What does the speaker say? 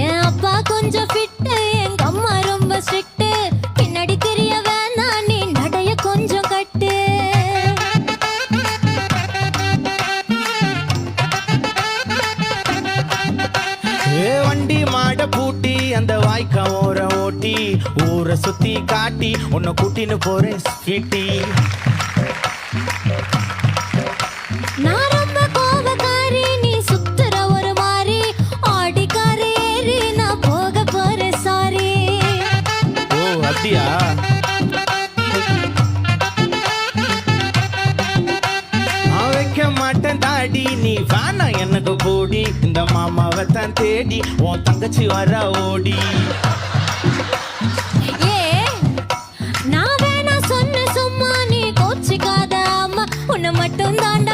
என் அப்பா கொஞ்சம் ஃபிட்டு, எங்க அம்மா ரொம்ப ஸ்ட்ரிக்ட். பின்னாடி தெரிய வேணாம், நீ நடைய கொஞ்சம் கட்டு. வண்டி மாட பூட்டி அந்த வாய்க்கா ஓர ஓட்டி ஊரை சுத்தி காட்டி உன்னை கூட்டின்னு போறேன் ஸ்வீட்டி. நான் ரொம்ப கோபக்காரி, நீ சுத்துற ஒரு மாதிரி. ஆடிக்கார ஏறி நான் போக போறேன் சாரி. ஓ அப்படியா? நான் வைக்க மாட்டேன் தாடி, நீ வேணா எனக்கு போடி. இந்த மாமாவை தான் தேடி உன் தங்கச்சி வர ஓடி. ஏ நான் வேணா சொன்ன சும்மா, நீ கோச்சிக்காத அம்மா. உன்னை மட்டும் தாண்ட